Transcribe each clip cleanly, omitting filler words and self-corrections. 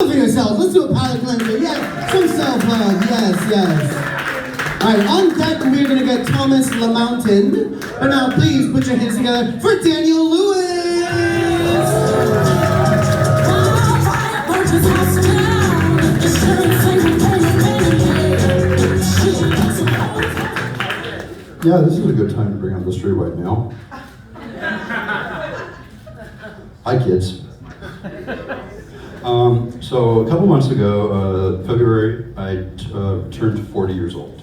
For yourselves. Let's do a palate cleanser. Yeah, some self-love. Yes. All right, on deck we're gonna get Thomas LaMountain. But now, please put your hands together for Daniel Lewis. Yeah, this is a good time to bring on the straight white male. Hi, kids. So a couple months ago, February, I turned 40 years old.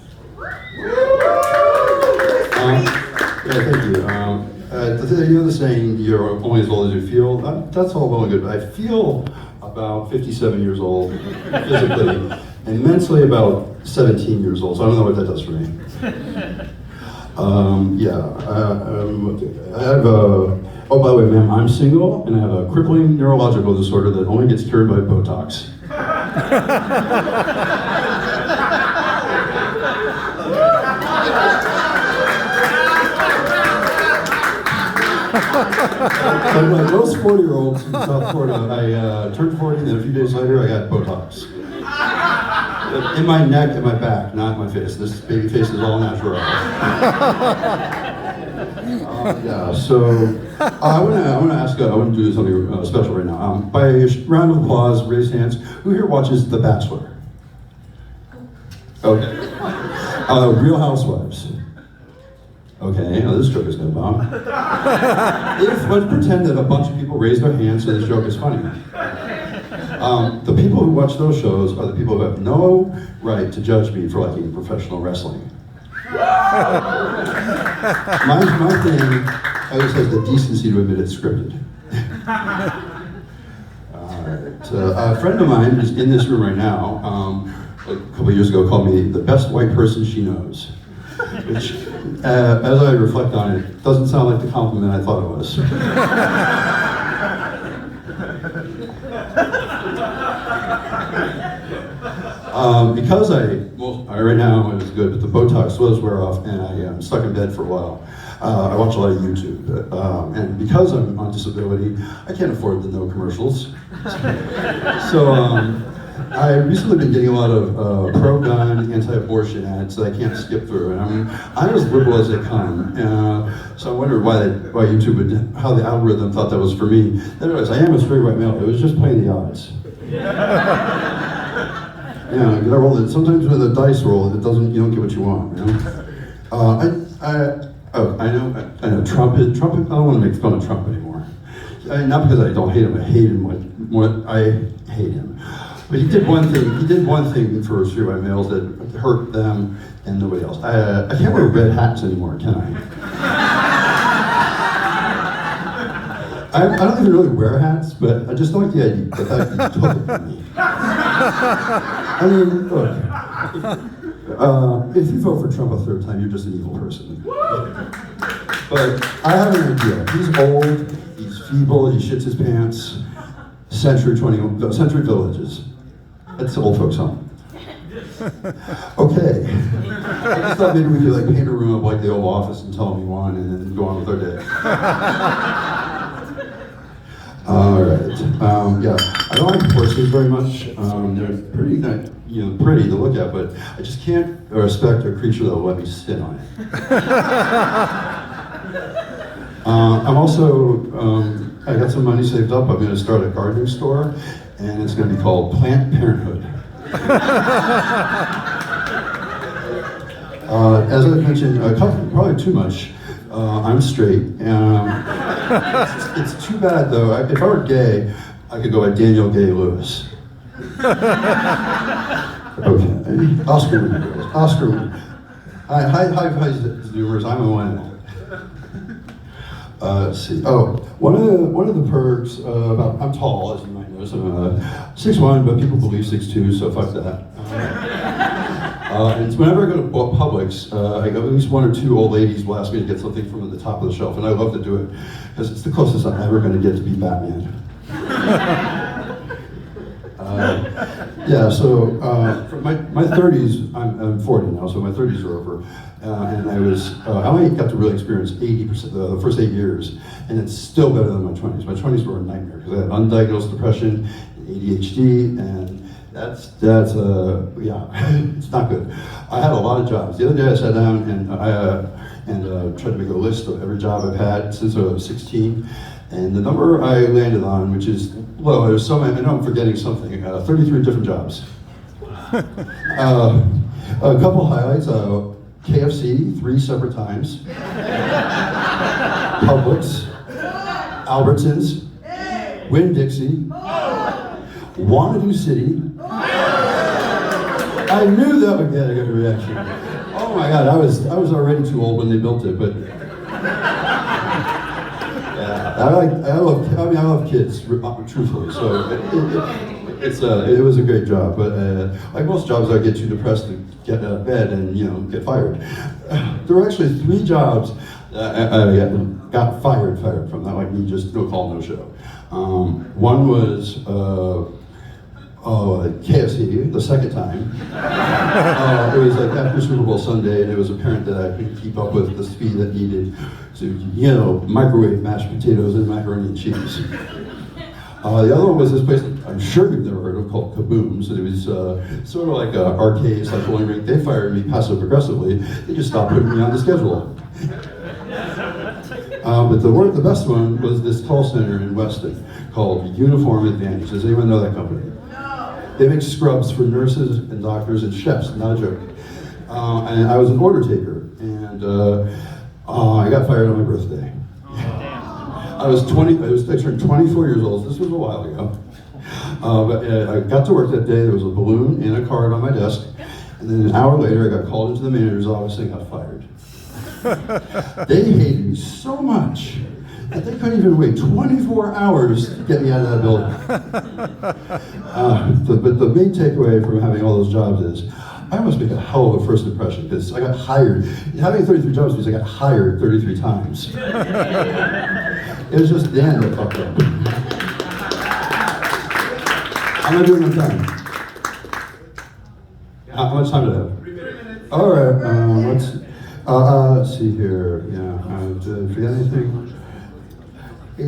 Thank you. You know the saying, you're only as old as you feel? That's all well and good. I feel about 57 years old physically, and mentally about 17 years old, so I don't know what that does for me. I have oh, by the way, ma'am, I'm single, and I have a crippling neurological disorder that only gets cured by Botox. But like most 40-year-olds in South Florida, I turned 40, and then a few days later, I got Botox. In my neck and my back, not my face. This baby face is all natural. I want to ask. I want to do something special right now. By a round of applause, raise hands. Who here watches The Bachelor? Okay. Real Housewives. Okay. Now this joke is no bomb. Let's pretend that a bunch of people raise their hands so this joke is funny. The people who watch those shows are the people who have no right to judge me for liking professional wrestling. My thing always has the decency to admit it's scripted. Alright. A friend of mine is in this room right now, a couple of years ago called me the best white person she knows. Which, as I reflect on it, doesn't sound like the compliment I thought it was. Because right now it was good, but the Botox was wear off, and I am stuck in bed for a while. I watch a lot of YouTube, and because I'm on disability, I can't afford the no commercials. So I've recently been getting a lot of pro-gun, anti-abortion ads that I can't skip through, and I'm as liberal as they come. So I wondered why YouTube how the algorithm thought that was for me. Then I realized I am a straight white male. It was just playing the odds. Yeah, you gotta roll it. Sometimes when the dice roll, you don't get what you want. You know? I know. Trump. I don't want to make fun of Trump anymore. Not because I don't hate him. I hate him. I hate him. But he did one thing. He did one thing for straight white males that hurt them and nobody else. I can't wear red hats anymore, can I? I don't even really wear hats, but I just don't like the idea that he took it from me. I mean, look, if you vote for Trump a third time, you're just an evil person. But I have an idea. He's old, he's feeble, he shits his pants. Century Villages. That's the old folks' home. Okay. I just thought maybe we could like paint a room up like the Oval Office and tell them we won and then go on with our day. All right. I don't like horses very much. They're pretty, pretty to look at, but I just can't respect a creature that will let me sit on it. I'm also, I got some money saved up. I'm going to start a gardening store, and it's going to be called Plant Parenthood. As I mentioned, probably too much. I'm straight. It's too bad though. If I were gay, I could go by Daniel Gay Lewis. Okay, Oscar winner, girls. Oscar winner. Hi, Zoomers. I'm a millennial. Let's see. Oh, one of the perks about I'm tall, as you might notice. I'm 6'1", but people believe 6'2", so fuck that. And whenever I go to Publix, I go at least one or two old ladies will ask me to get something from the top of the shelf, and I love to do it because it's the closest I'm ever going to get to be Batman. For my 30s, I'm 40 now, so my 30s are over, and I only got to really experience 80% the first 8 years, and it's still better than my 20s. My 20s were a nightmare because I had undiagnosed depression, ADHD, and that's yeah, it's not good. I had a lot of jobs. The other day I sat down and tried to make a list of every job I've had since I was 16, and the number I landed on, which is low, there's so many, I know I'm forgetting something, 33 different jobs. A couple highlights, KFC 3 separate times, Publix, Albertsons, Winn-Dixie, Wanadu City. I knew that would get a good reaction. Oh my God, I was already too old when they built it, but yeah, I love kids, truthfully. So it was a great job, but like most jobs, I get too depressed to get out of bed and get fired. There were actually 3 jobs I got fired from, not like me, just no call, no show. One was KFC, the second time. It was like after Super Bowl Sunday, and it was apparent that I couldn't keep up with the speed that needed to, microwave mashed potatoes and macaroni and cheese. The other one was this place I'm sure you've never heard of called Kabooms. It was sort of like arcades, like bowling rink. They fired me passive aggressively. They just stopped putting me on the schedule. But the best one was this call center in Weston called Uniform Advantage. Does anyone know that company? No. They make scrubs for nurses and doctors and chefs, not a joke. And I was an order taker, and I got fired on my birthday. I turned 24 years old. This was a while ago. But I got to work that day. There was a balloon and a card on my desk. And then an hour later, I got called into the manager's office and got fired. They hated me so much that they couldn't even wait 24 hours to get me out of that building. But the main takeaway from having all those jobs is, I must make a hell of a first impression, because I got hired. Having 33 jobs means I got hired 33 times. It was just Dan that fucked up. I'm not doing my time. How much time do I have? 3 minutes. All right, let's see here. Yeah, did I forget anything? You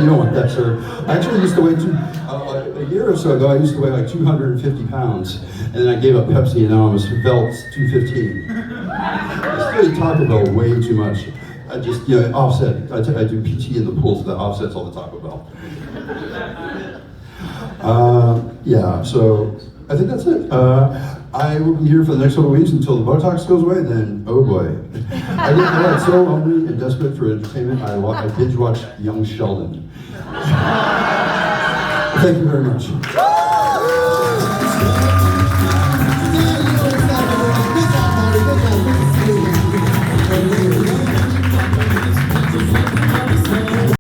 don't want that, sir. I actually used to weigh a year or so ago, I used to weigh like 250 pounds. And then I gave up Pepsi, and now I'm a Svelte 215. I still eat Taco Bell way too much. I just, offset. I do PT in the pool, so that offsets all the Taco Bell. Yeah, so I think that's it. I will be here for the next couple of weeks until the Botox goes away, then, oh boy. I got so hungry and desperate for entertainment, I binge watched Young Sheldon. Thank you very much.